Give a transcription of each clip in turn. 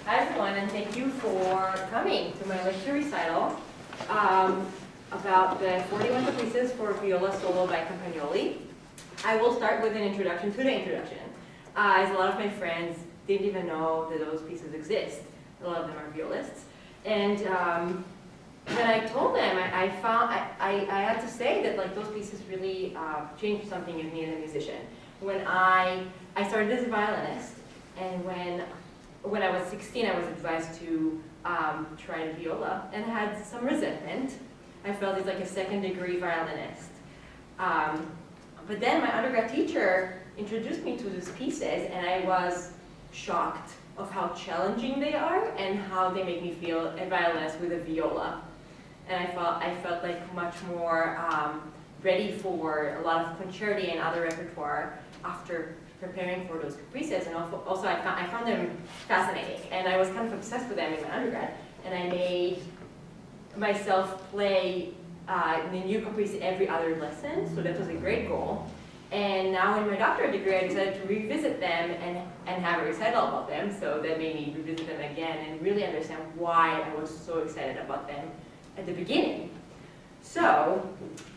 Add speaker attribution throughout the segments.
Speaker 1: Hi everyone, and thank you for coming to my lecture recital about the 41 Caprices for viola solo by Capmagnoli. I will start with an introduction to the introduction, as a lot of my friends didn't even know that those pieces exist. A lot of them are violists. And when I told them, I had to say that like those pieces really changed something in me as a musician. When I started as a violinist, and when I was 16, I was advised to try the viola, and had some resentment. I felt it's like a second-degree violinist. But then my undergrad teacher introduced me to these pieces, and I was shocked of how challenging they are and how they make me feel a violinist with a viola. And I felt like much more ready for a lot of concerti and other repertoire after preparing for those Caprices, and also I found them fascinating, and I was kind of obsessed with them in my undergrad, and I made myself play the new Caprice every other lesson, so that was a great goal. And now in my doctorate degree, I decided to revisit them and have a recital about them, so that made me revisit them again and really understand why I was so excited about them at the beginning. So,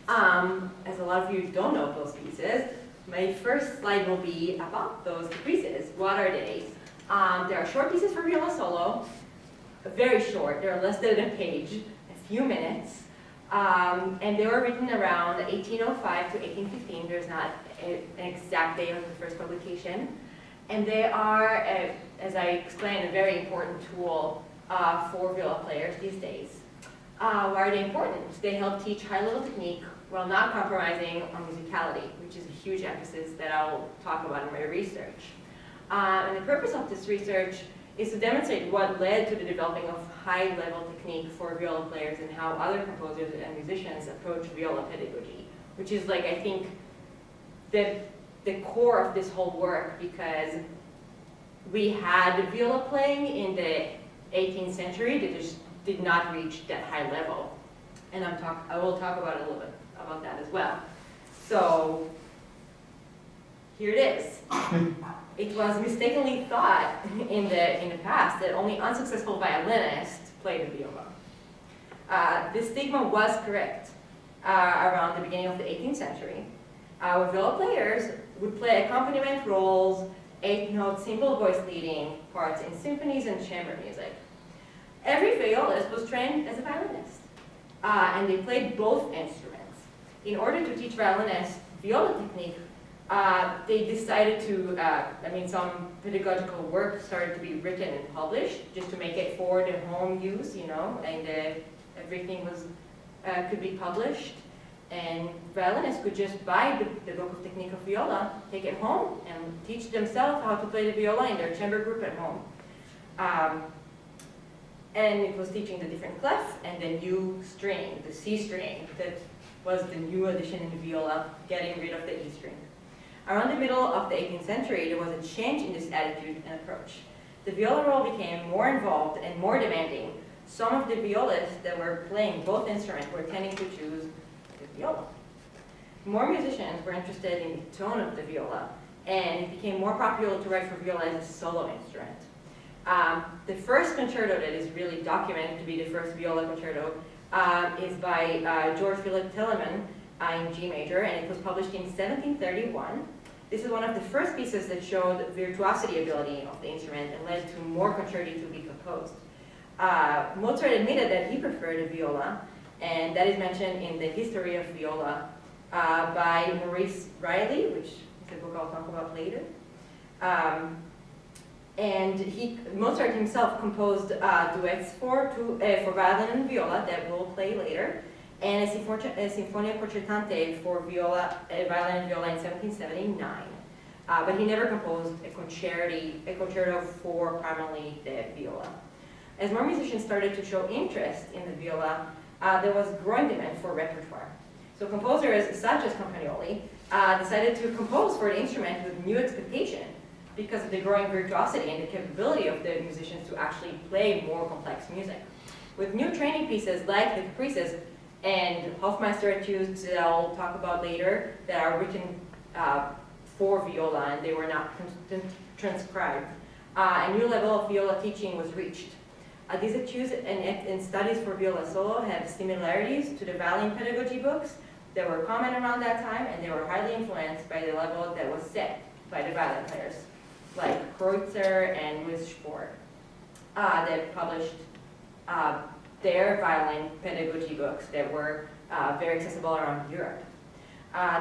Speaker 1: as a lot of you don't know those pieces, my first slide will be about those Caprices. What are they? They are short pieces for viola solo, very short. They're less than a page, a few minutes. And they were written around 1805 to 1815. There's not an exact date of the first publication. And they are, as I explained, a very important tool for viola players these days. Why are they important? They help teach high-level technique while not compromising on musicality, which is a huge emphasis that I'll talk about in my research. And the purpose of this research is to demonstrate what led to the developing of high-level technique for viola players and how other composers and musicians approach viola pedagogy, which is like, I think, the core of this whole work, because we had viola playing in the 18th century that just did not reach that high level. And I will talk about it a little bit about that as well. So here it is. It was mistakenly thought in the past that only unsuccessful violinists played the viola. This stigma was correct around the beginning of the 18th century. Viola players would play accompaniment roles, 8-note single voice leading parts in symphonies and chamber music. Every violist was trained as a violinist, and they played both instruments. In order to teach violinists viola technique, they decided to, some pedagogical work started to be written and published just to make it for the home use, and everything could be published. And violinists could just buy the book of technique of viola, take it home, and teach themselves how to play the viola in their chamber group at home. And it was teaching the different clef and the new string, the C string, that was the new addition in the viola, getting rid of the E string. Around the middle of the 18th century, there was a change in this attitude and approach. The viola role became more involved and more demanding. Some of the violists that were playing both instruments were tending to choose the viola. More musicians were interested in the tone of the viola, and it became more popular to write for viola as a solo instrument. The first concerto that is really documented to be the first viola concerto is by George Philip Telemann in G major, and it was published in 1731. This is one of the first pieces that showed virtuosity ability of the instrument and led to more concerti to be composed. Mozart admitted that he preferred the viola, and that is mentioned in the History of Viola by Maurice Riley, which is a book I'll talk about later. And Mozart himself composed duets for violin and viola that we'll play later, and a Sinfonia Concertante for violin and viola in 1779. But he never composed a concerto for primarily the viola. As more musicians started to show interest in the viola, there was growing demand for repertoire. So composers such as Capmagnoli decided to compose for the instrument with new expectation, because of the growing virtuosity and the capability of the musicians to actually play more complex music. With new training pieces like the Caprices and Hofmeister etudes that I'll talk about later that are written for viola and they were not transcribed, a new level of viola teaching was reached. These etudes and studies for viola solo have similarities to the violin pedagogy books that were common around that time, and they were highly influenced by the level that was set by the violin players, like Kreutzer and Louis Spohr, that published their violin pedagogy books that were very accessible around Europe.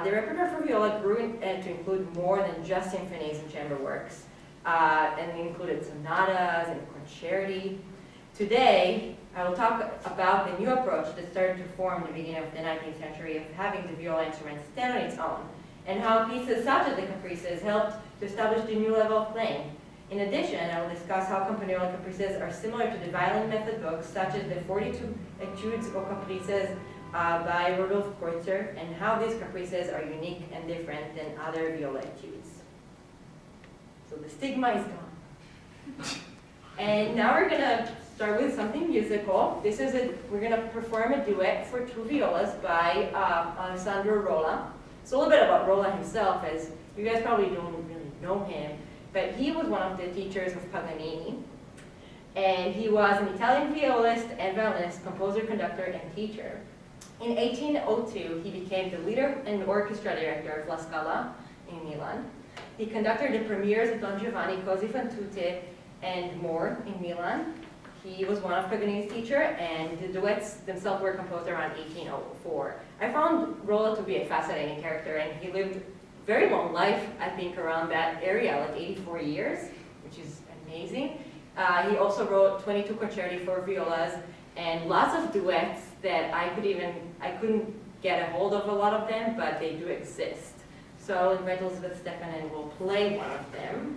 Speaker 1: The repertoire for viola grew to include more than just symphonies and chamber works, and included sonatas and concerti. Today, I will talk about the new approach that started to form in the beginning of the 19th century of having the viola instrument stand on its own, and how pieces such as the Caprices helped to establish the new level of playing. In addition, I will discuss how Campagnoli Caprices are similar to the violin method books, such as the 42 Etudes or Caprices by Rudolf Kreutzer, and how these Caprices are unique and different than other viola etudes. So the stigma is gone. And now we're going to start with something musical. We're going to perform a duet for two violas by Alessandro Rolla. So a little bit about Rolla himself, as you guys probably don't really know him, but he was one of the teachers of Paganini. And he was an Italian violist and violinist, composer, conductor, and teacher. In 1802, he became the leader and orchestra director of La Scala in Milan. He conducted the premieres of Don Giovanni, Così fan tutte, and more in Milan. He was one of Paganini's teacher, and the duets themselves were composed around 1804. I found Rolla to be a fascinating character, and he lived a very long life, I think, around that area, like 84 years, which is amazing. He also wrote 22 concerti for violas and lots of duets that I couldn't get a hold of a lot of them, but they do exist. So I'll invite Elizabeth Stefan and we'll play one of them.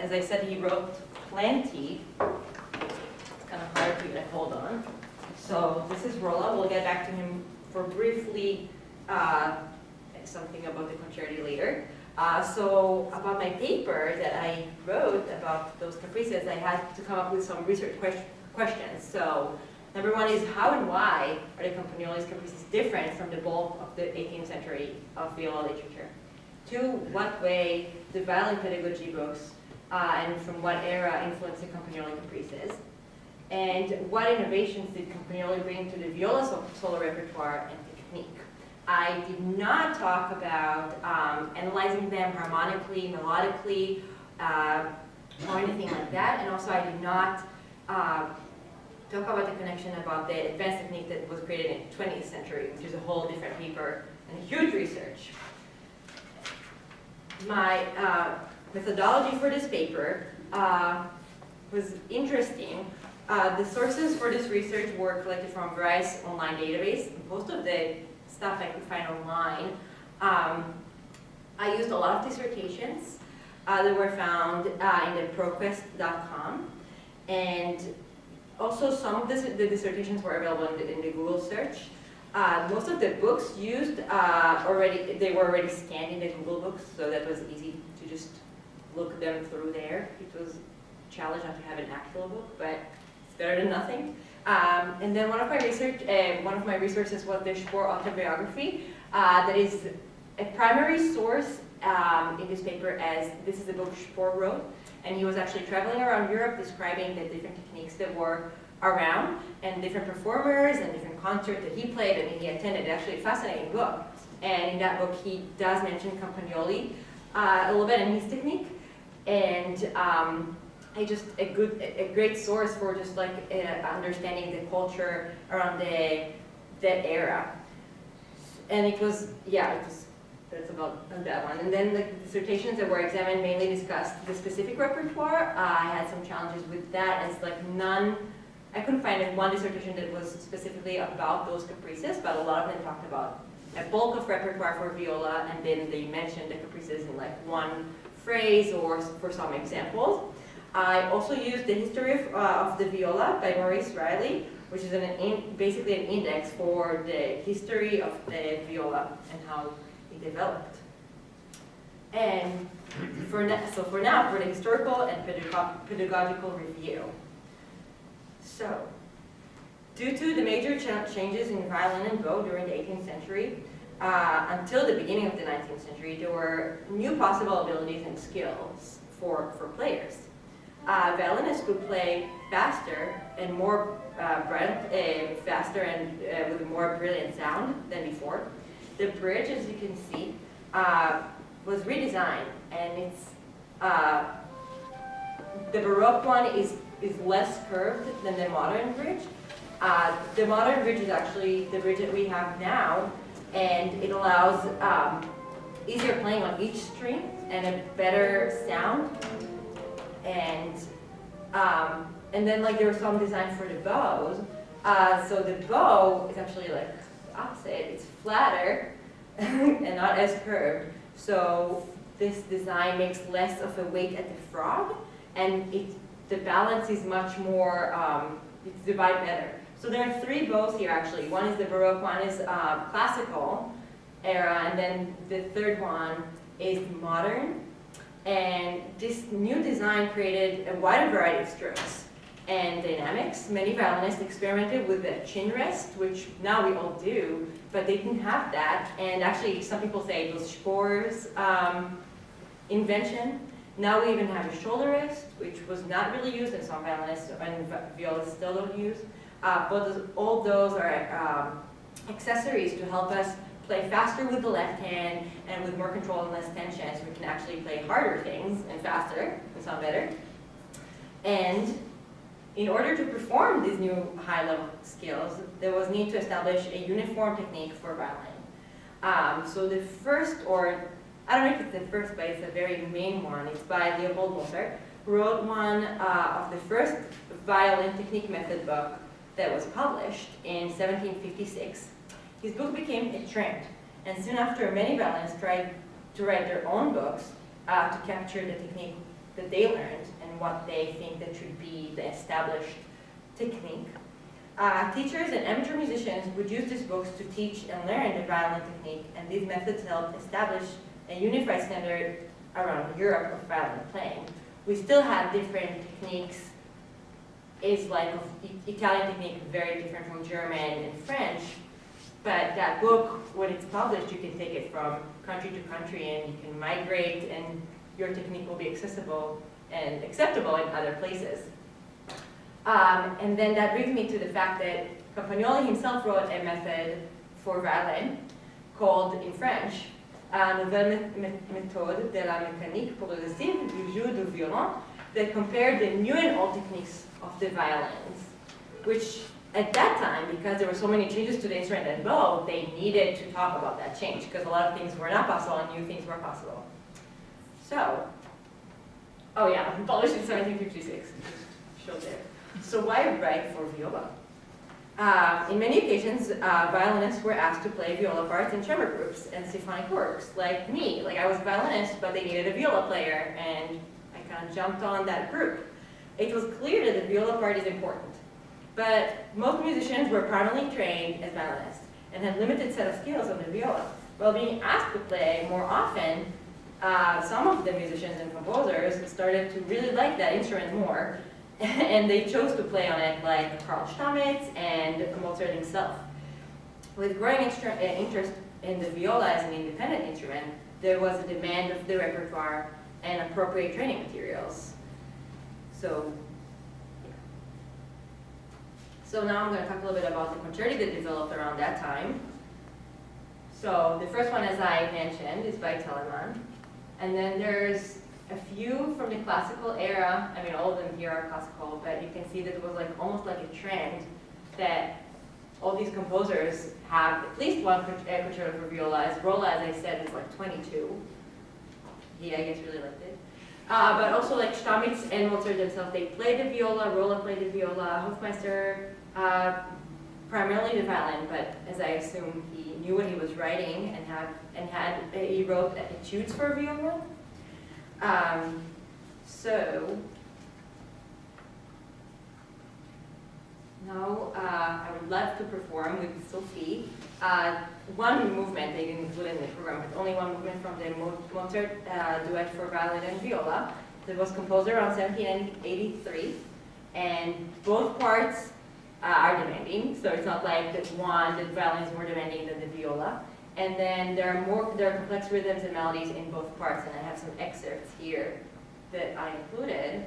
Speaker 1: as I said, he wrote plenty. It's kind of hard to get hold on. So this is Rolla. We'll get back to him for briefly something about the concerti later. So about my paper that I wrote about those caprices, I had to come up with some research questions. So number one is how and why are the Campagnoli's caprices different from the bulk of the 18th century of viola literature? Two, what way the violin pedagogy books and from what era influenced the Campagnoli caprices? And what innovations did Campagnoli bring to the viola solo repertoire and technique? I did not talk about analyzing them harmonically, melodically, or anything like that. And also I did not talk about the connection about the advanced technique that was created in the 20th century, which is a whole different paper and huge research. My methodology for this paper was interesting. The sources for this research were collected from various online databases. Most of the stuff I could find online. I used a lot of dissertations that were found in the ProQuest.com, and also some of the dissertations were available in the Google search. Most of the books used they were already scanned in the Google books, so that was easy to just look them through there. It was a challenge not to have an actual book, but it's better than nothing. And then one of my resources was the Spohr autobiography. That is a primary source in this paper, as this is the book Spohr wrote, and he was actually traveling around Europe describing the different techniques that were around and different performers and different concerts that he played and he attended. Actually a fascinating book. And in that book he does mention Campagnoli a little bit in his technique, and a great source for just like understanding the culture around that era. And that's about that one. And then the dissertations that were examined mainly discussed the specific repertoire. I had some challenges with that, as like I couldn't find one dissertation that was specifically about those caprices, but a lot of them talked about a bulk of repertoire for viola, and then they mentioned the caprices in like one phrase or for some examples. I also used the history of the viola by Maurice Riley, which is basically an index for the history of the viola and how it developed. And for now, for the historical and pedagogical review. So, due to the major changes in violin and bow during the 18th century, until the beginning of the 19th century, there were new possible abilities and skills for players. Violinists could play faster and more faster and with a more brilliant sound than before. The bridge, as you can see, was redesigned, and it's the Baroque one is less curved than the modern bridge. The modern bridge is actually the bridge that we have now, and it allows easier playing on each string and a better sound. And then like there was some design for the bows. So the bow is actually like the opposite. It's flatter and not as curved. So this design makes less of a weight at the frog, and the balance is much more, it's divided better. So there are three bows here actually. One is the Baroque, one is classical era, and then the third one is modern. And this new design created a wider variety of strokes and dynamics. Many violinists experimented with the chin rest, which now we all do, but they didn't have that. And actually, some people say it was Spohr's invention. Now we even have a shoulder rest, which was not really used, and some violinists and violists still don't use. But all those are accessories to help us play faster with the left hand and with more control and less tension, so we can actually play harder things and faster and sound better. And in order to perform these new high-level skills, there was need to establish a uniform technique for violin. So the first, or I don't know if it's the first, but it's a very main one. It's by Leopold Mozart, who wrote one of the first violin technique method book that was published in 1756. His book became a trend, and soon after, many violinists tried to write their own books to capture the technique that they learned and what they think that should be the established technique. Teachers and amateur musicians would use these books to teach and learn the violin technique, and these methods helped establish a unified standard around Europe of violin playing. We still have different techniques. Is like Italian technique very different from German and French, but that book, when it's published, you can take it from country to country and you can migrate and your technique will be accessible and acceptable in other places. And then that brings me to the fact that Capmagnoli himself wrote a method for violin called, in French, Nouvelle méthode de la mécanique progressive du jeu du violon, that compared the new and old techniques of the violins, which at that time, because there were so many changes to the instrument and bow, they needed to talk about that change, because a lot of things were not possible and new things were possible. So, oh yeah, published in 1756, showed there. So why write for viola? In many occasions, violinists were asked to play viola parts in chamber groups and symphonic works, like me. Like I was a violinist, but they needed a viola player, and I kind of jumped on that group. It was clear that the viola part is important, but most musicians were primarily trained as violinists and had limited set of skills on the viola. While being asked to play more often, some of the musicians and composers started to really like that instrument more, and they chose to play on it, like Karl Stamitz and Mozart himself. With growing interest in the viola as an independent instrument, there was a demand of the repertoire and appropriate training materials. So now I'm going to talk a little bit about the concerti that developed around that time. So the first one, as I mentioned, is by Telemann. And then there's a few from the classical era. I mean, all of them here are classical, but you can see that it was like almost like a trend that all these composers have at least one concerto for viola. As Rolla, as I said, is like 22. He, I guess, really liked it. But also like Stamitz and Mozart themselves, they played the viola, Rolla played the viola, Hofmeister primarily the violin, but as I assume he knew what he was writing and he wrote etudes for viola. So now I would love to perform with Sophie one movement. They didn't include it in the program, but only one movement from the Mozart duet for violin and viola that was composed around 1783, and both parts are demanding, so it's not like the violin is more demanding than the viola. And then there are complex rhythms and melodies in both parts, and I have some excerpts here that I included.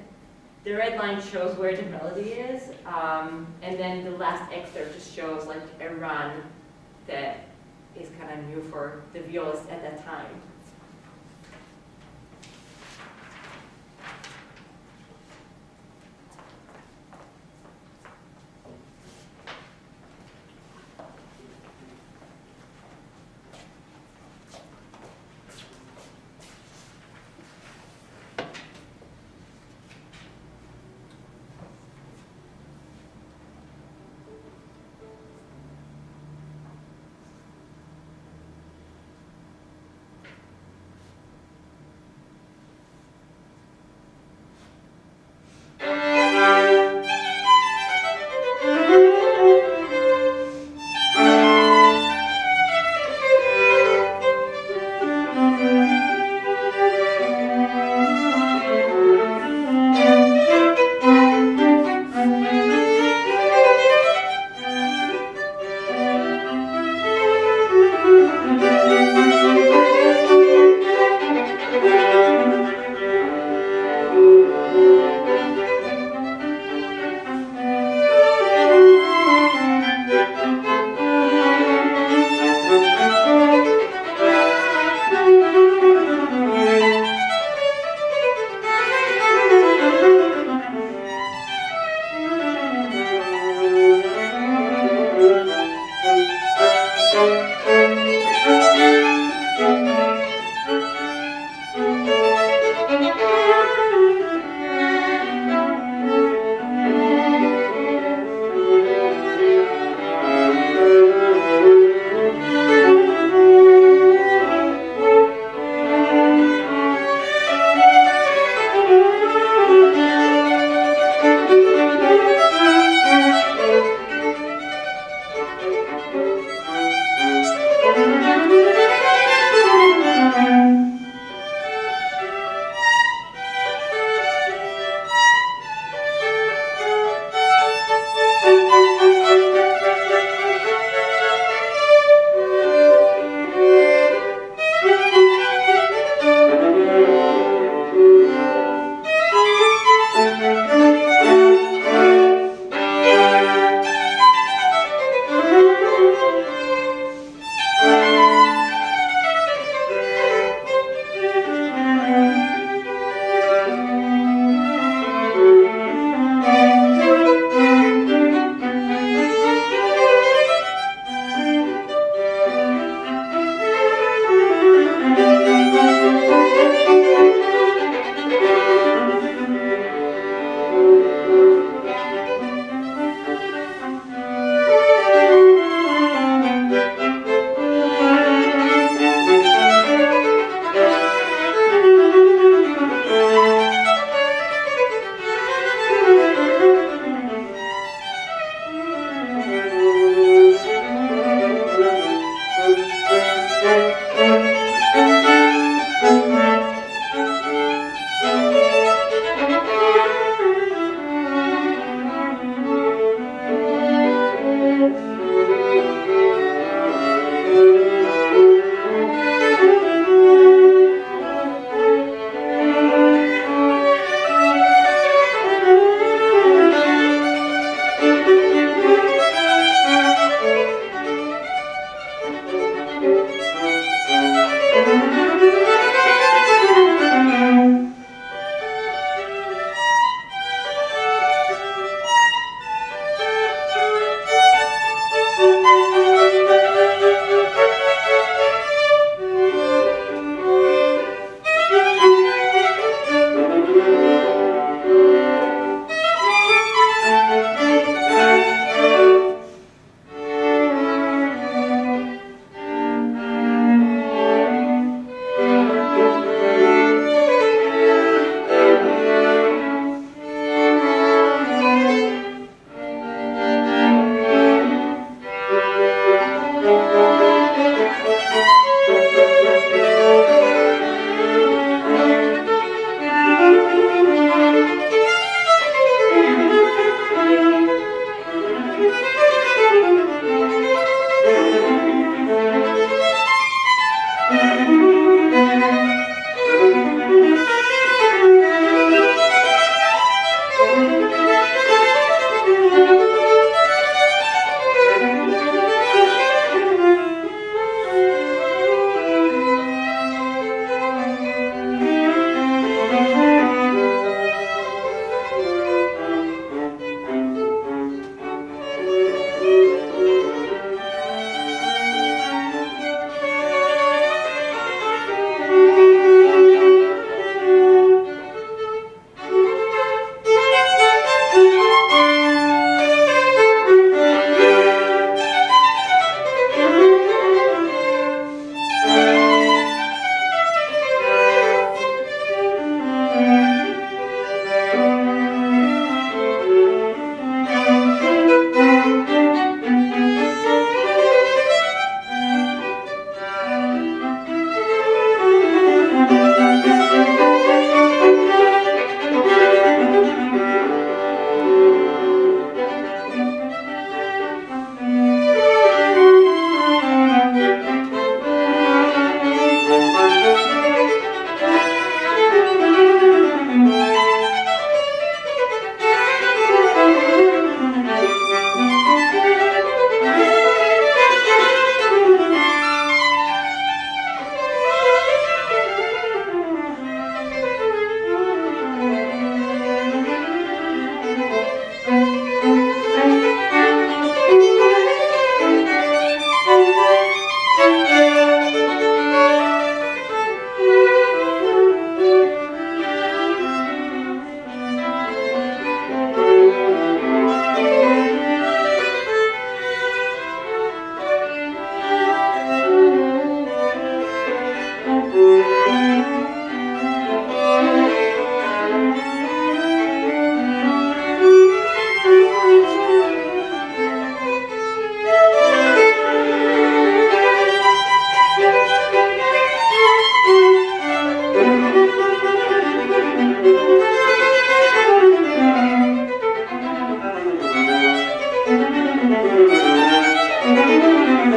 Speaker 1: The red line shows where the melody is, and then the last excerpt just shows like a run that is kind of new for the violist at that time.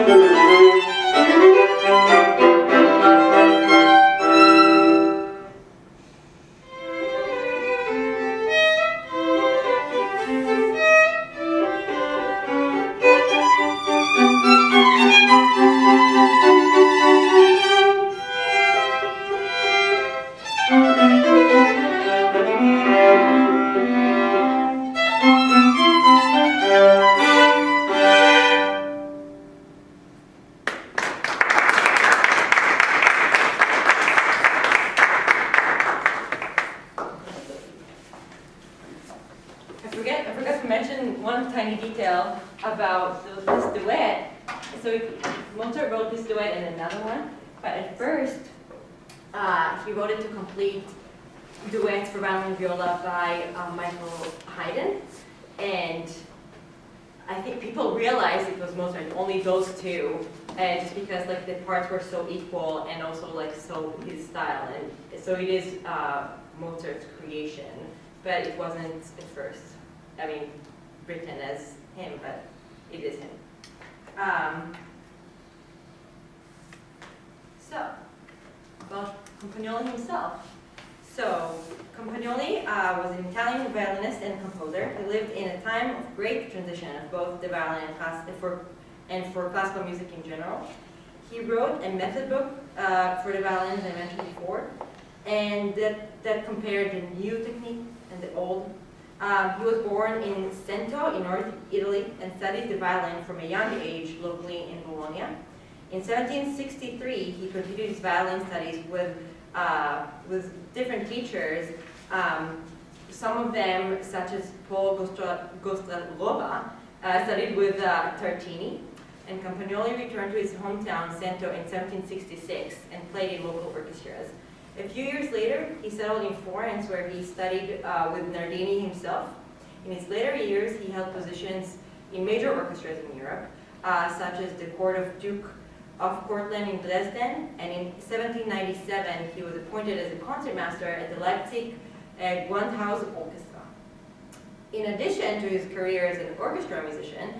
Speaker 1: I forgot to mention one tiny detail about this duet. So Mozart wrote this duet and another one, but at first he wrote it to complete duets for violin and viola by Michael Haydn, and I think people realized it was Mozart, only those two, just because like the parts were so equal and also like so his style, and so it is Mozart's creation, but it wasn't at first. I mean, written as him, but it is him. So, about Campagnoli himself. So, Campagnoli was an Italian violinist and composer. He lived in a time of great transition of both the violin and for classical music in general. He wrote a method book for the violin, as I mentioned before, and that compared the new technique and the old. He was born in Cento in North Italy and studied the violin from a young age locally in Bologna. In 1763, he continued his violin studies with different teachers, some of them, such as Paul Gostarova, studied with Tartini, and Campagnoli returned to his hometown, Cento, in 1766 and played in local orchestras. A few years later, he settled in Florence, where he studied with Nardini himself. In his later years, he held positions in major orchestras in Europe, such as the Court of Duke of Courtland in Dresden, and in 1797, he was appointed as a concertmaster at the Leipzig Gewandhaus Orchestra. In addition to his career as an orchestra musician,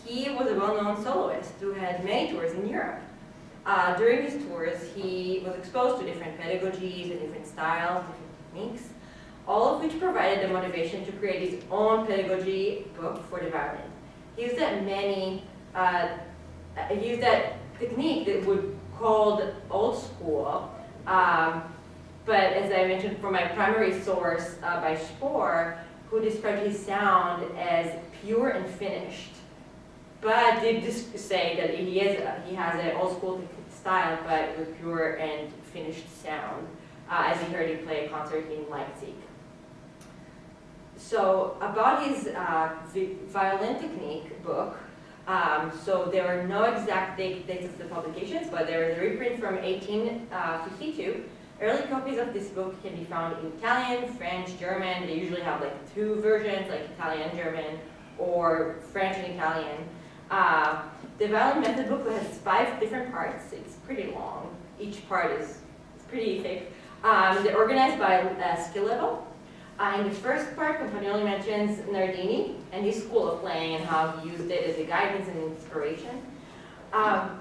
Speaker 1: he was a well-known soloist who had many tours in Europe. During his tours, he was exposed to different pedagogies and different styles, different techniques, all of which provided the motivation to create his own pedagogy book for the violin. He used that technique that would called old school, but as I mentioned from my primary source by Spohr, who described his sound as pure and finished, but did just say that he has an old school style, but with pure and finished sound, as he heard him play a concert in Leipzig. So about his violin technique book, so there are no exact dates of the publications, but there is a reprint from 1852. Early copies of this book can be found in Italian, French, German. They usually have like two versions, like Italian, German, or French and Italian. The violin method book has 5 different parts. It's pretty long. Each part is pretty thick. They're organized by skill level. In the first part, Campagnoli mentions Nardini and his school of playing and how he used it as a guidance and inspiration.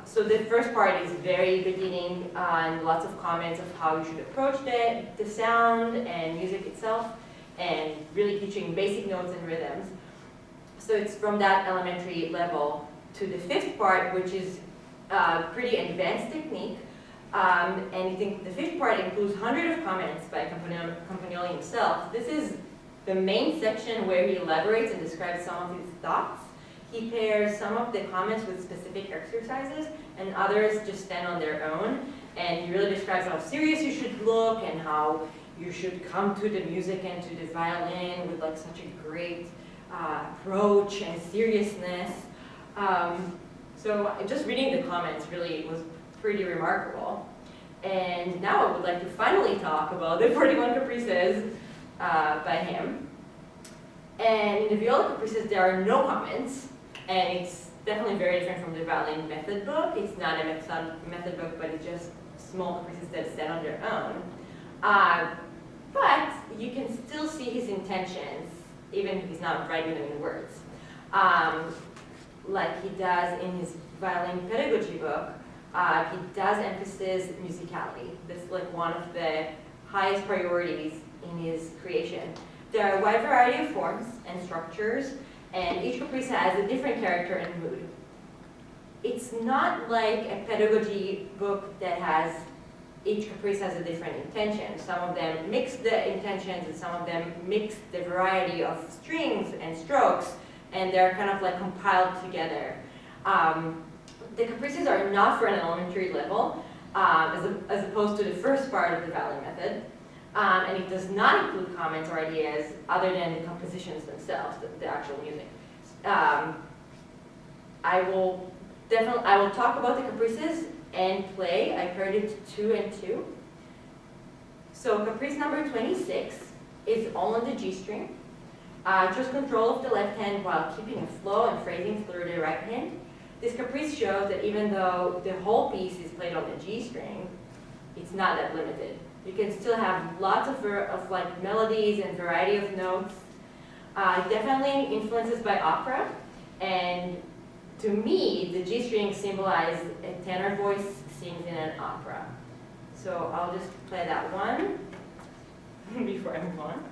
Speaker 1: So the first part is very beginning and lots of comments of how you should approach the sound and music itself, and really teaching basic notes and rhythms. So it's from that elementary level to the 5th part, which is pretty advanced technique. And I think the 5th part includes hundreds of comments by Campagnoli himself. This is the main section where he elaborates and describes some of his thoughts. He pairs some of the comments with specific exercises, and others just stand on their own. And he really describes how serious you should look and how you should come to the music and to the violin with like such a great approach and seriousness. So just reading the comments really was pretty remarkable. And now I would like to finally talk about the 41 Caprices by him. And in the viola Caprices there are no comments, and it's definitely very different from the violin method book. It's not a method book, but it's just small Caprices that stand on their own. But you can still see his intentions, even if he's not writing them in words. like he does in his violin pedagogy book, he does emphasize musicality. That's like one of the highest priorities in his creation. There are a wide variety of forms and structures, and each caprice has a different character and mood. It's not like a pedagogy book that has, each caprice has a different intention. Some of them mix the intentions, and some of them mix the variety of strings and strokes, and they're kind of like compiled together. The caprices are not for an elementary level, as opposed to the first part of the violin method. And it does not include comments or ideas other than the compositions themselves, the actual music. I will talk about the caprices and play. I paired it 2 and 2. So caprice number 26 is all on the G string. Just control of the left hand while keeping a flow and phrasing through the right hand. This caprice shows that even though the whole piece is played on the G string, it's not that limited. You can still have lots of like melodies and variety of notes. Definitely influences by opera, and to me, the G string symbolizes a tenor voice sings in an opera. So I'll just play that one before I move on.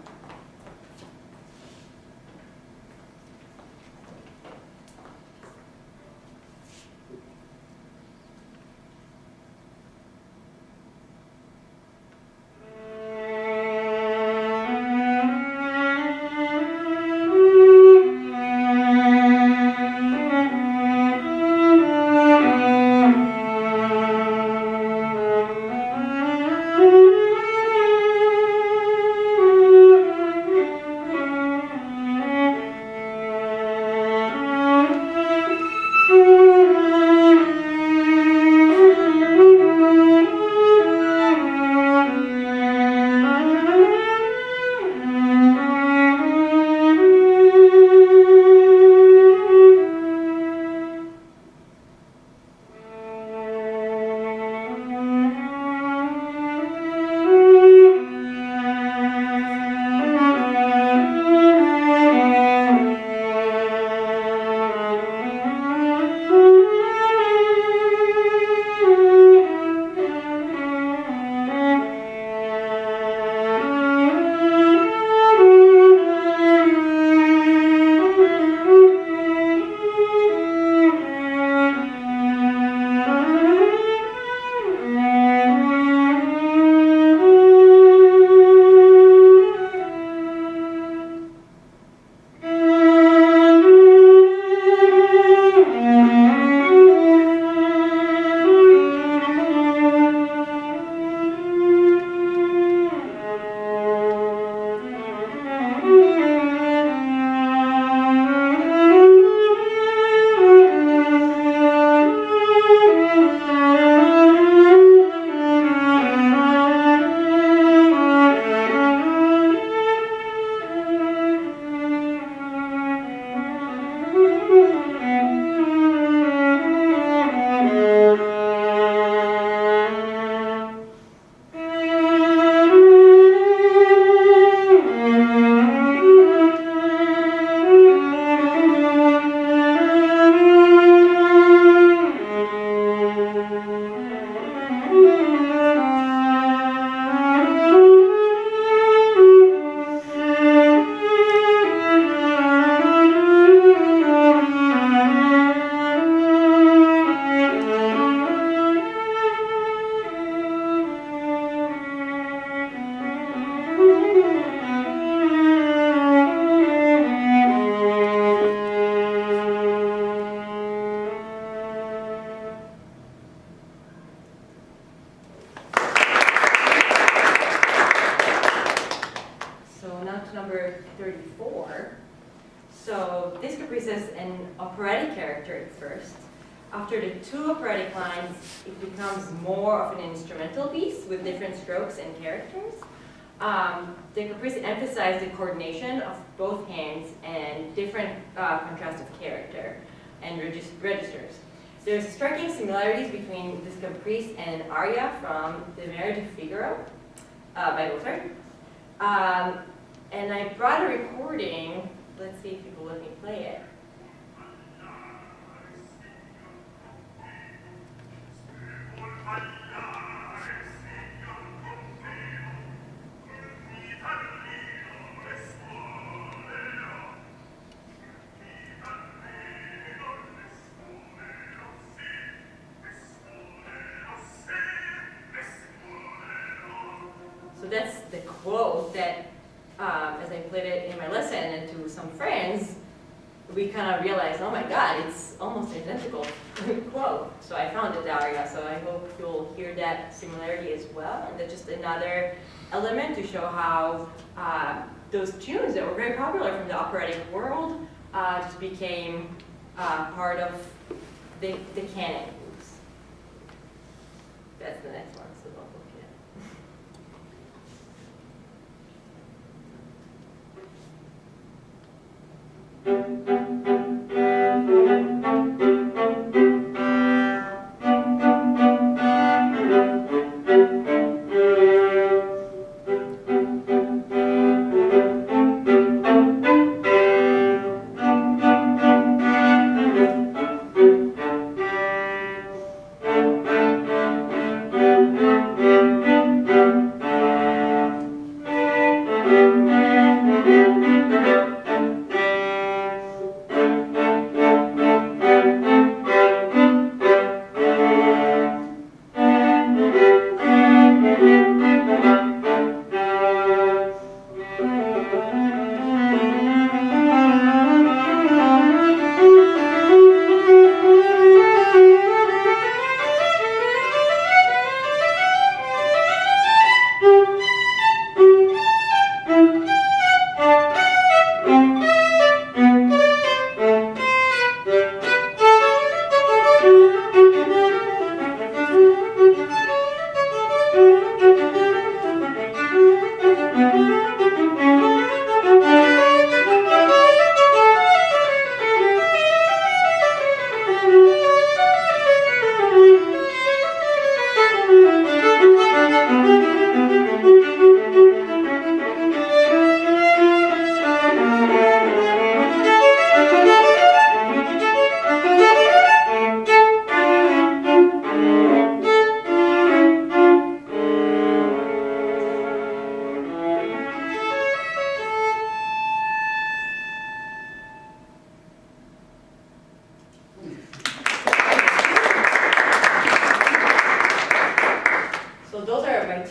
Speaker 1: number 34. So this Caprices is an operatic character at first. After the two operatic lines, it becomes more of an instrumental piece with different strokes and characters. The Caprices emphasize the coordination of both hands and different contrast of character and registers. There's striking similarities between this Caprice and an aria from the Marriage of Figaro by Mozart. And I brought a recording. Let's see if you will let me play it. quote that, as I played it in my lesson and to some friends, we kind of realized, oh my God, it's almost identical quote. So I found it, Daria. So I hope you'll hear that similarity as well. And that's just another element to show how those tunes that were very popular from the operatic world just became part of the canon. That's the next one, so don't look at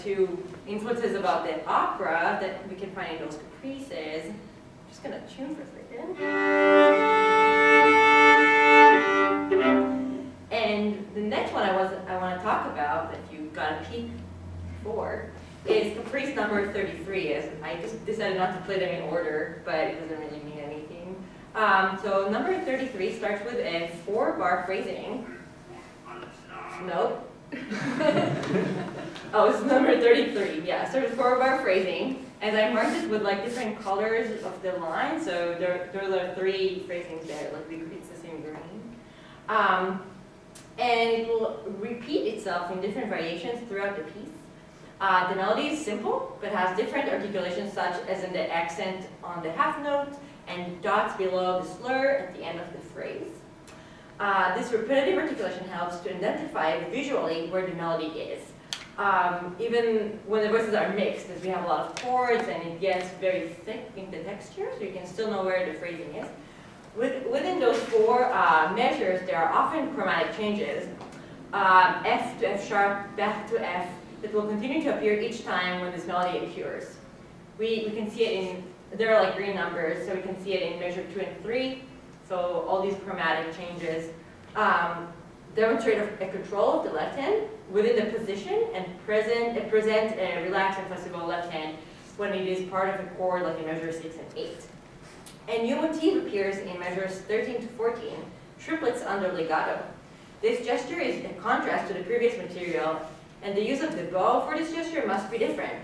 Speaker 1: two influences about the opera that we can find in those Caprices. I'm just going to tune for a second. And the next one I want to talk about that you got a peek for is Caprice number 33. As I just decided not to play them in order, but it doesn't really mean anything. So number 33 starts with a 4-bar phrasing. Nope. Oh, it's number 33. Yeah, so it's 4-bar phrasing. And I marked it with like different colors of the line. So there are 3 phrasings there. Like it's the same green. And it will repeat itself in different variations throughout the piece. The melody is simple, but has different articulations such as in the accent on the half note and dots below the slur at the end of the phrase. This repetitive articulation helps to identify visually where the melody is. Even when the voices are mixed, as we have a lot of chords and it gets very thick in the texture, so you can still know where the phrasing is. Within those 4 measures, there are often chromatic changes, F to F sharp, back to F, that will continue to appear each time when this melody occurs. We can see it in, there are like green numbers, so we can see it in measure 2 and 3, so all these chromatic changes demonstrate a control of the left hand within the position and present a relaxed and flexible left hand when it is part of a chord like in measure 6 and 8. A new motif appears in measures 13 to 14, triplets under legato. This gesture is a contrast to the previous material, and the use of the bow for this gesture must be different.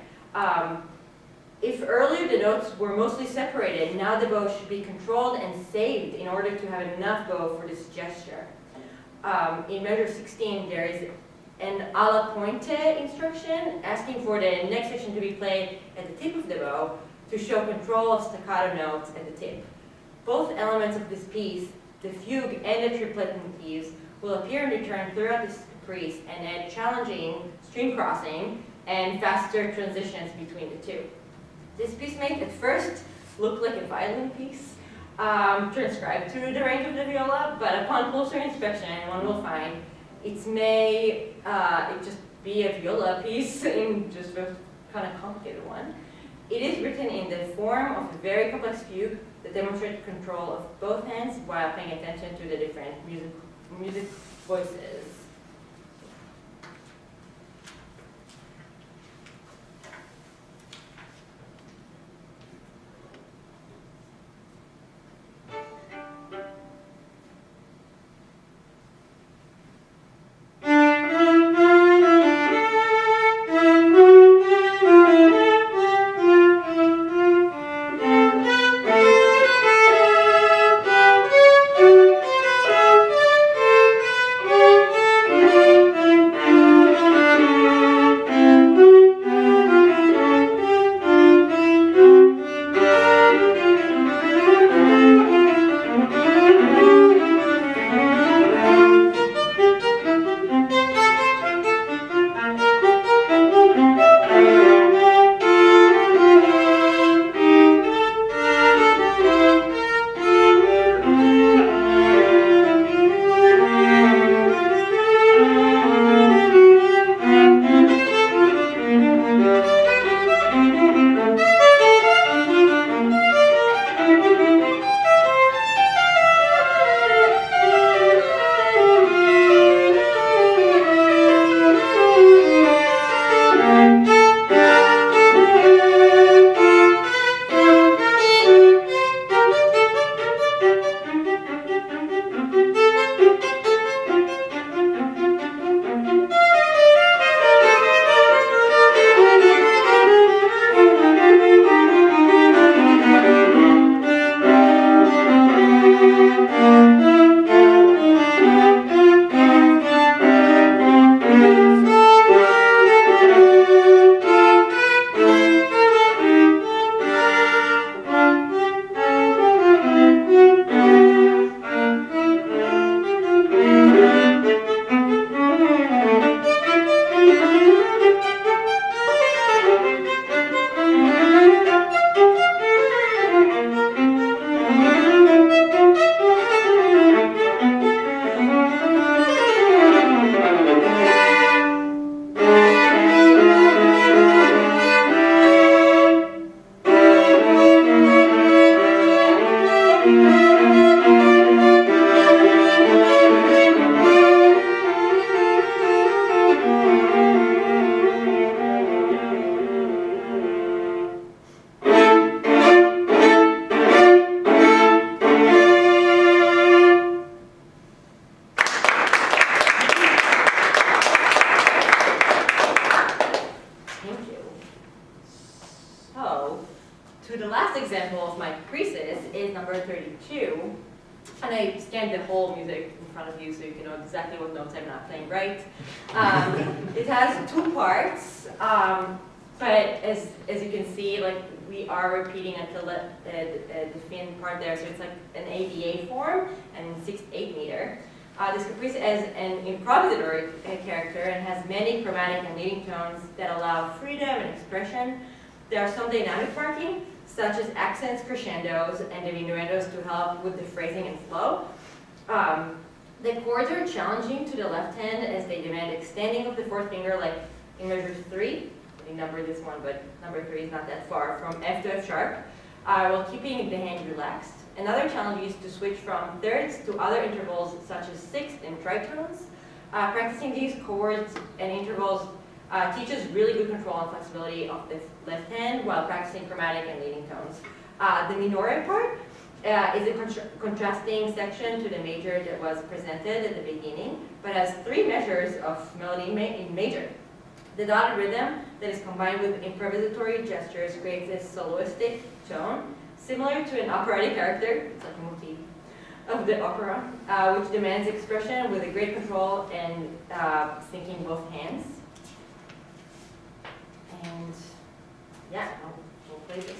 Speaker 1: If earlier the notes were mostly separated, now the bow should be controlled and saved in order to have enough bow for this gesture. In measure 16, there is an alla pointe instruction asking for the next section to be played at the tip of the bow to show control of staccato notes at the tip. Both elements of this piece, the fugue and the triplet motifs, will appear in return throughout this caprice and add challenging string crossing and faster transitions between the two. This piece may at first look like a violin piece, transcribed to the range of the viola, but upon closer inspection, one will find it just be a viola piece in just a kind of complicated one. It is written in the form of a very complex fugue that demonstrates control of both hands while paying attention to the different music voices. To the last example of my Caprices is number 32. And I scanned the whole music in front of you so you can know exactly what notes I'm not playing right. It has two parts, but as you can see, like we are repeating until the fin part there, so it's like an ABA form and 6/8 meter. This Caprice is an improvisatory character and has many chromatic and leading tones that allow freedom and expression. There are some dynamic marking, such as accents, crescendos, and diminuendos to help with the phrasing and flow. The chords are challenging to the left hand as they demand extending of the fourth finger, like in measure 3. I didn't number this one, but number 3 is not that far, from F to F sharp, while keeping the hand relaxed. Another challenge is to switch from thirds to other intervals, such as sixths and tritones. Practicing these chords and intervals teaches really good control and flexibility of the left hand while practicing chromatic and leading tones. The minore part is a contrasting section to the major that was presented at the beginning, but has 3 measures of melody in major. The dotted rhythm that is combined with improvisatory gestures creates a soloistic tone, similar to an operatic character, it's like a motif of the opera, which demands expression with a great control and syncing both hands. And yeah, we'll play this one.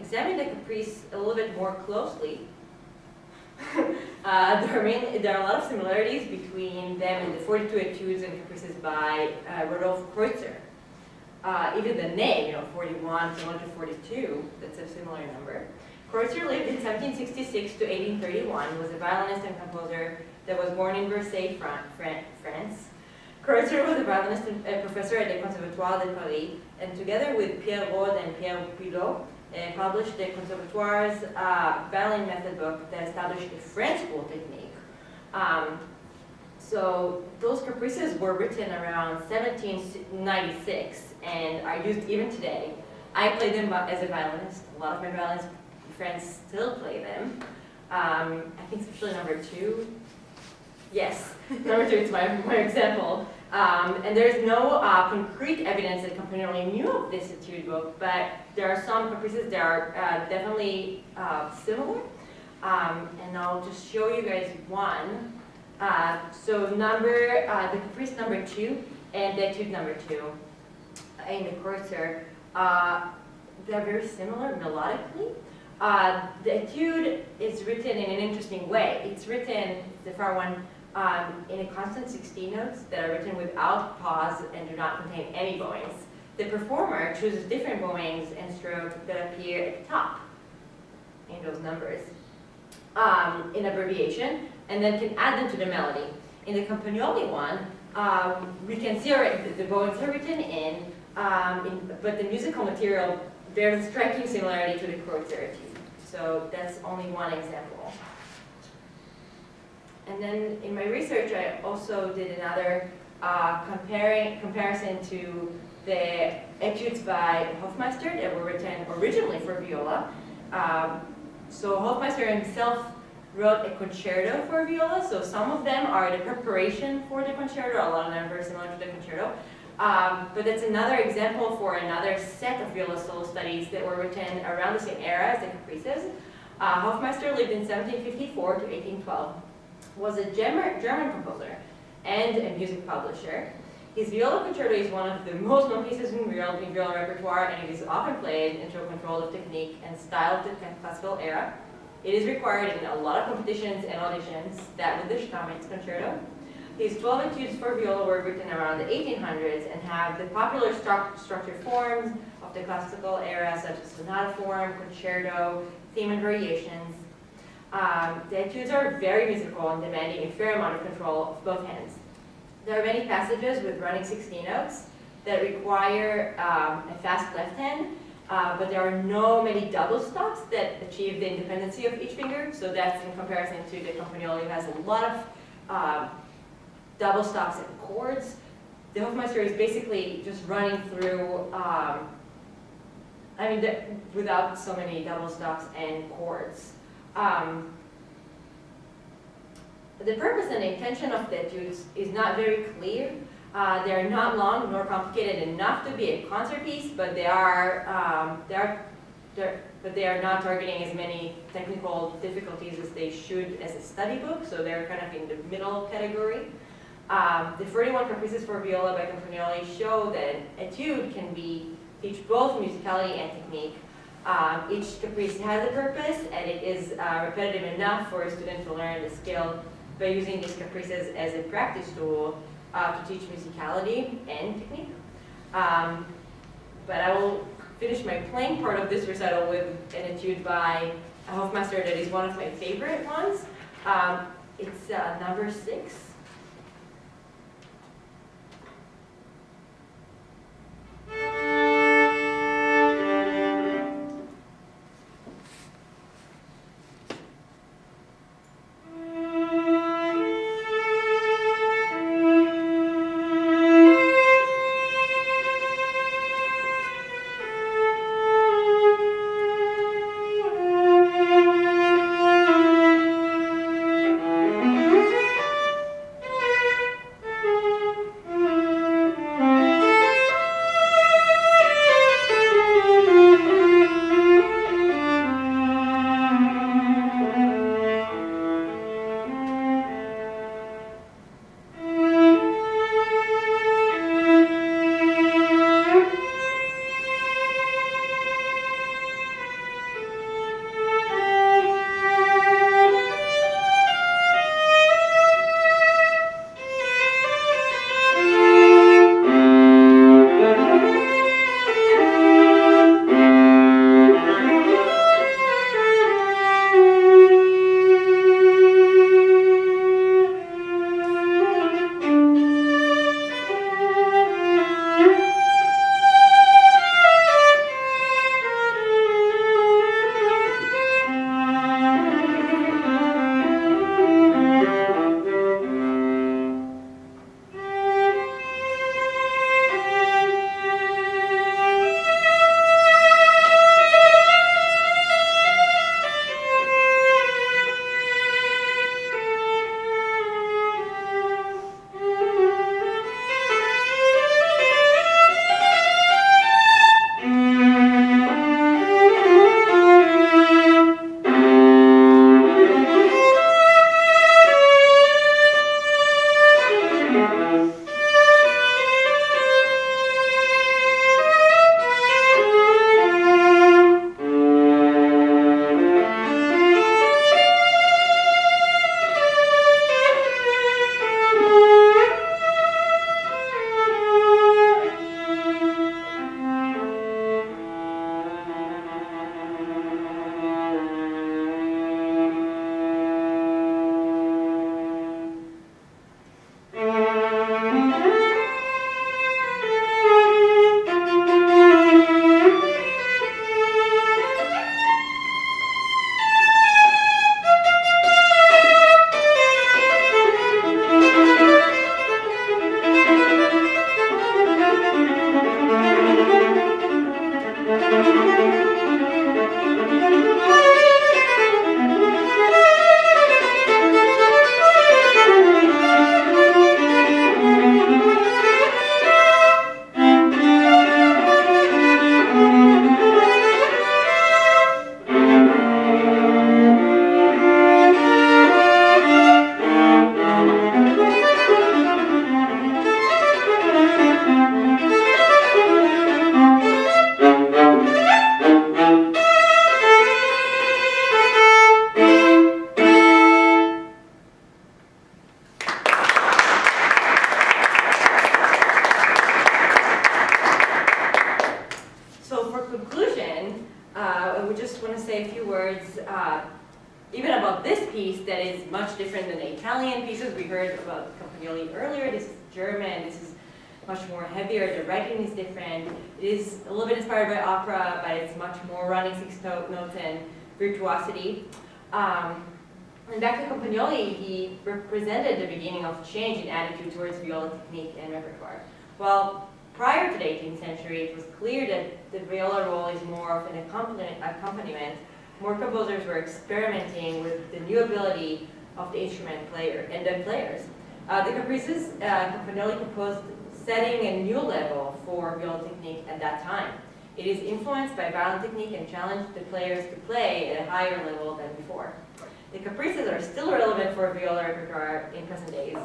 Speaker 1: examine the caprice a little bit more closely, there are a lot of similarities between them and the 42 etudes and caprices by Rodolphe Kreutzer. Even the name, 41 similar to 42, that's a similar number. Kreutzer lived in 1766 to 1831, was a violinist and composer that was born in Versailles, France. Kreutzer was a violinist and a professor at the Conservatoire de Paris, and together with Pierre Rode and Pierre Pilot, published the Conservatoire's violin method book that established the French school technique. So those caprices were written around 1796 and are used even today. I play them as a violinist. A lot of my violinist friends still play them. I think especially number 2. Yes, number 2 is my example. And there's no concrete evidence that Capmagnoli knew of this etude book, but there are some caprices that are definitely similar. And I'll just show you guys one. So the caprice number 2 and the etude number 2 in the Kreutzer, they're very similar melodically. The etude is written in an interesting way. It's written, the far one, in a constant 16 notes that are written without pause and do not contain any bowings. The performer chooses different bowings and strokes that appear at the top in those numbers in abbreviation, and then can add them to the melody. In the Capmagnoli one, we can see already the bowings are written in, but the musical material bears a striking similarity to the Kreutzer etude. So that's only one example. And then in my research, I also did another comparison to the etudes by Hofmeister that were written originally for viola. So Hofmeister himself wrote a concerto for viola, so some of them are the preparation for the concerto, a lot of them are very similar to the concerto. But that's another example for another set of viola solo studies that were written around the same era as the Caprices. Hofmeister lived in 1754 to 1812, was a German composer and a music publisher. His viola concerto is one of the most known pieces in viola repertoire, and it is often played in show control of technique and style of the classical era. It is required in a lot of competitions and auditions, that with the Stamitz concerto. His 12 etudes for viola were written around the 1800s and have the popular structured forms of the classical era, such as sonata form, concerto, theme and variations. The etudes are very musical and demanding a fair amount of control of both hands. There are many passages with running 16 notes that require a fast left hand, but there are no many double stops that achieve the independency of each finger, so that's in comparison to the Capmagnoli, who has a lot of double stops and chords. The Hofmeister is basically just running through, without so many double stops and chords. The purpose and intention of the etudes is not very clear. They are not long nor complicated enough to be a concert piece, but they are not targeting as many technical difficulties as they should as a study book, so they're kind of in the middle category. The 41 Caprices for Viola by Capmagnoli show that an etude can teach both musicality and technique. Each caprice has a purpose, and it is repetitive enough for a student to learn the skill by using these caprices as a practice tool to teach musicality and technique. But I will finish my playing part of this recital with an etude by a Hofmeister that is one of my favorite ones. It's number 6. I would just want to say a few words even about this piece that is much different than the Italian pieces. We heard about Capmagnoli earlier. This is German. This is much more heavier. The writing is different. It is a little bit inspired by opera, but it's much more running six notes and virtuosity. And back to Capmagnoli, he represented the beginning of change in attitude towards viola technique and repertoire. Well, prior to the 18th century, it was clear that the viola role is more of an accompaniment. More composers were experimenting with the new ability of the instrument player and the players. The Caprices, Capmagnoli composed setting a new level for viola technique at that time. It is influenced by violin technique and challenged the players to play at a higher level than before. The Caprices are still relevant for viola repertoire in present days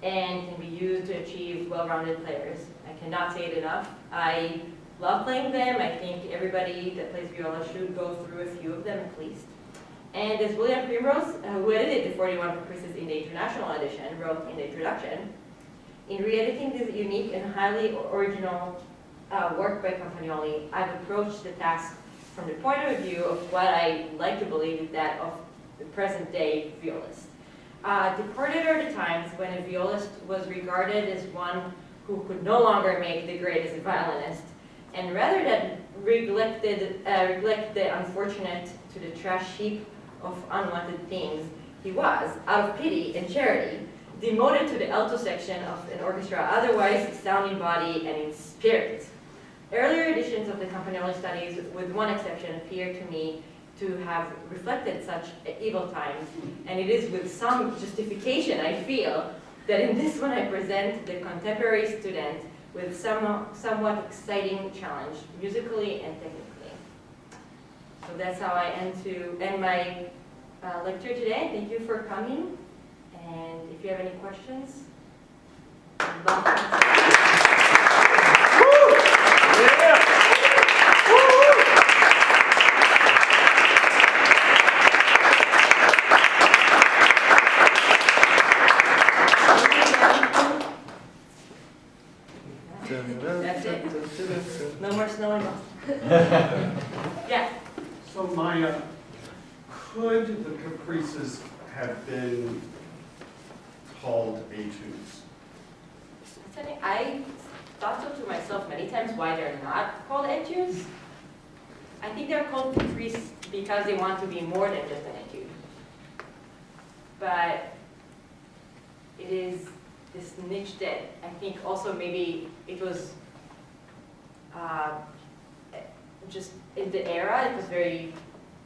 Speaker 1: and can be used to achieve well-rounded players. I cannot say it enough. I love playing them. I think everybody that plays viola should go through a few of them at least. And as William Primrose, who edited the 41 Caprices in the international edition, wrote in the introduction, in re-editing this unique and highly original work by Capmagnoli, I've approached the task from the point of view of what I like to believe is that of the present-day violist. Departed are the times when a violist was regarded as one who could no longer make the grade as a violinist, and rather than neglect the unfortunate to the trash heap of unwanted things, he was, out of pity and charity, demoted to the alto section of an orchestra, otherwise sound in body and in spirit. Earlier editions of the Capmagnoli studies, with one exception, appear to me to have reflected such evil times, and it is with some justification, I feel, that in this one I present the contemporary student with somewhat exciting challenge, musically and technically. So that's how I end my lecture today. Thank you for coming, and if you have any questions, I'm welcome. That's it. No more snow in Boston. Yeah.
Speaker 2: So Maya, could the Caprices have been called etudes?
Speaker 1: I thought so to myself many times why they're not called etudes. I think they're called caprice because they want to be more than just an etude. But it is this niche that I think also maybe it was just in the era, it was very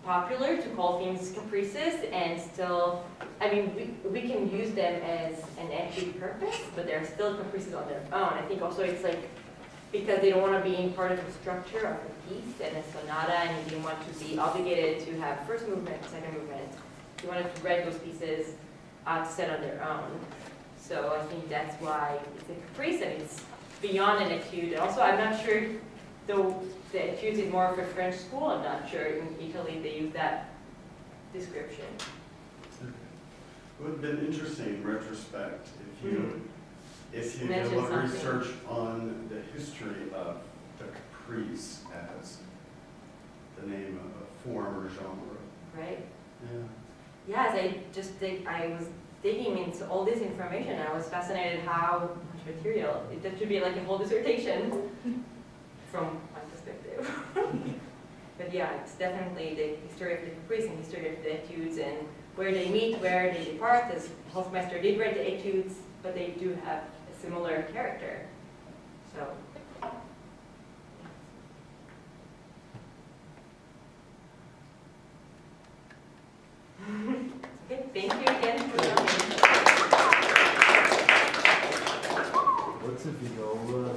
Speaker 1: popular to call things caprices, and still, I mean, we can use them as an etude purpose, but they're still caprices on their own. I think also it's like, because they don't want to be part of the structure of a piece and a sonata, and you want to be obligated to have first movement, second movement. You wanted to write those pieces to set on their own. So I think that's why it's a caprice, and it's beyond an etude. And also, I'm not sure, though the etude is more of a French school, I'm not sure in Italy they use that description.
Speaker 2: Okay. It would have been interesting in retrospect if you did a
Speaker 1: Mention
Speaker 2: little
Speaker 1: something.
Speaker 2: research on the history of the caprice as the name of a form or genre.
Speaker 1: Right?
Speaker 2: Yeah.
Speaker 1: Yes, I was digging into all this information. I was fascinated how much material. That should be like a whole dissertation from my perspective. But yeah, it's definitely the history of the caprice and history of the etudes and where they meet, where they depart. As Hofmeister did write the etudes, but they do have a similar character. So. Okay, thank you again for coming.
Speaker 3: What's a viola?